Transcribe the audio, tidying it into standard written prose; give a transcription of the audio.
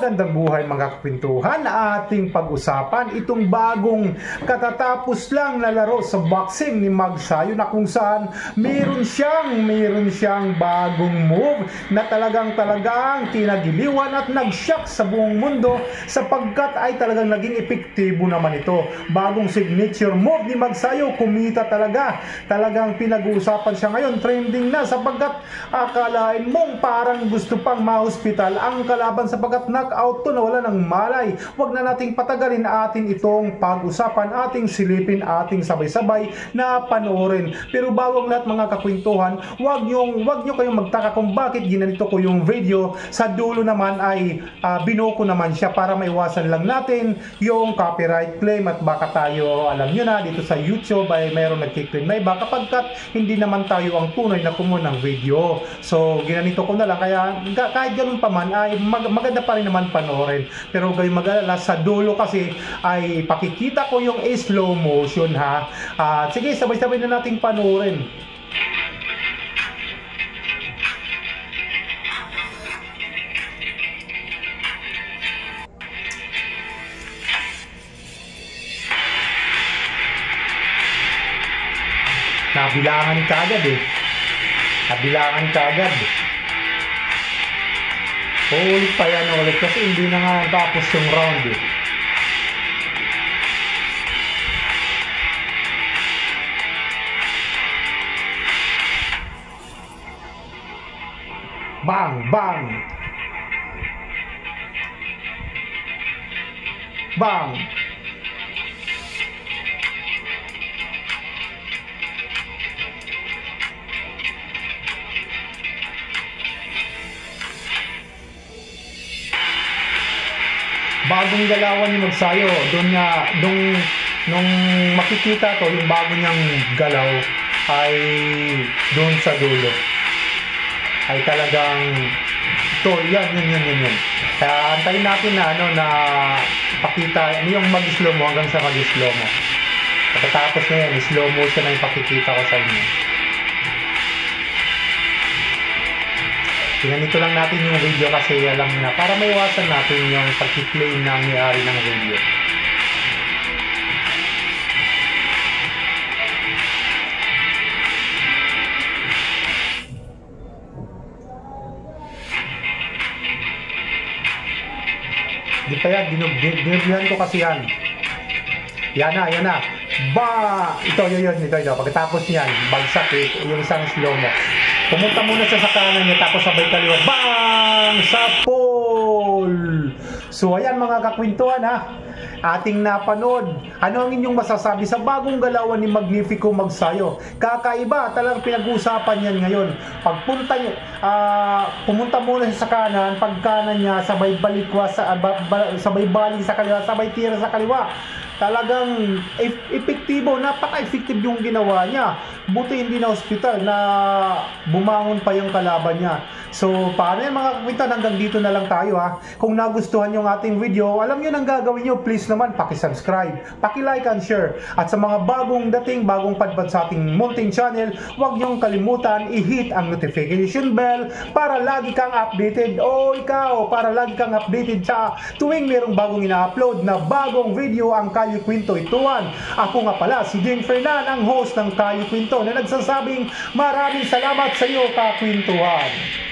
Magandang buhay mga kapintuhan, ating pag-usapan itong bagong katatapos lang na laro sa boxing ni Magsayo na kung saan meron siyang bagong move na talagang kinagiliwan at nag-shock sa buong mundo sapagkat ay talagang naging epektibo naman ito. Bagong signature move ni Magsayo, kumita talagang pinag-uusapan siya ngayon, trending na sapagkat akalain mong parang gusto pang ma-hospital ang kalaban sapagkat knockout to na wala ng malay. Huwag na nating patagalin atin itong pag-usapan, ating silipin, ating sabay-sabay na panoorin. Pero bago ang lahat mga kakwentuhan, huwag nyo kayong magtaka kung bakit ginanito ko yung video. Sa dulo naman ay binuko naman siya para maiwasan lang natin yung copyright claim at baka tayo, alam nyo na, dito sa YouTube ay mayroong nagkiklaim na iba kapagkat hindi naman tayo ang tunay na kumuha ng video. So ginanito ko na lang, kaya kahit ganun pa man ay maganda pa rin naman panoorin. Pero kayo mag-alala, sa dulo kasi ay pakikita ko yung slow motion ha. Sige, sabay-sabay na nating panoorin. Nabilangan kagad eh. Nabilangan kagad. Ulit pa yan ulit kasi hindi na nga tapos yung round eh. Bang! Bang! Bang! Bagong galawan ni Magsayo, nung makikita to, yung bago niyang galaw ay doon sa dulo ay talagang to, yan. Kaya antayin natin na pakita yung mag-slow mo hanggang sa mag-slow mo. Pagkatapos na yan, slow motion na yung pakikita ko sa inyo. Ginanito lang natin yung video kasi alam na para maiwasan natin yung pag-claim ng may-ari ng video. Di pa yan, dinubyan ko kasi yan. Yan na. Ito. Pagkatapos niyan, bagsak yung isang slow mo. Pumunta muna siya sa kanan niya tapos sabay kaliwa. Bang! Sa pole! So ayan mga kakwentuhan ha. Ating napanood. Ano ang inyong masasabi sa bagong galawan ni Magnifico Magsayo? Kakaiba, talagang pinag-uusapan yan ngayon. Pagpunta niya, pumunta muna siya sa kanan, pag kanan niya, sabay balik sa kaliwa, sabay tira sa kaliwa. Talagang epektibo, napaka-effective yung ginawa niya. Buti hindi na hospital na bumangon pa yung kalaban niya. So paano yan mga kakwentuhan, hanggang dito na lang tayo ha. Kung nagustuhan yung ating video, alam nyo nang gagawin nyo, please naman paki-subscribe, paki-like and share. At sa mga bagong padpad sa ating munting channel, huwag nyong kalimutan i-hit ang notification bell para lagi kang updated, o ikaw para lagi kang updated sa tuwing merong bagong ina-upload na bagong video ang Kayo Kwento Ituan. Ako nga pala si Jing Fernan, ang host ng Kayo Kwento na nagsasabing maraming salamat sa iyo kakwentuhan.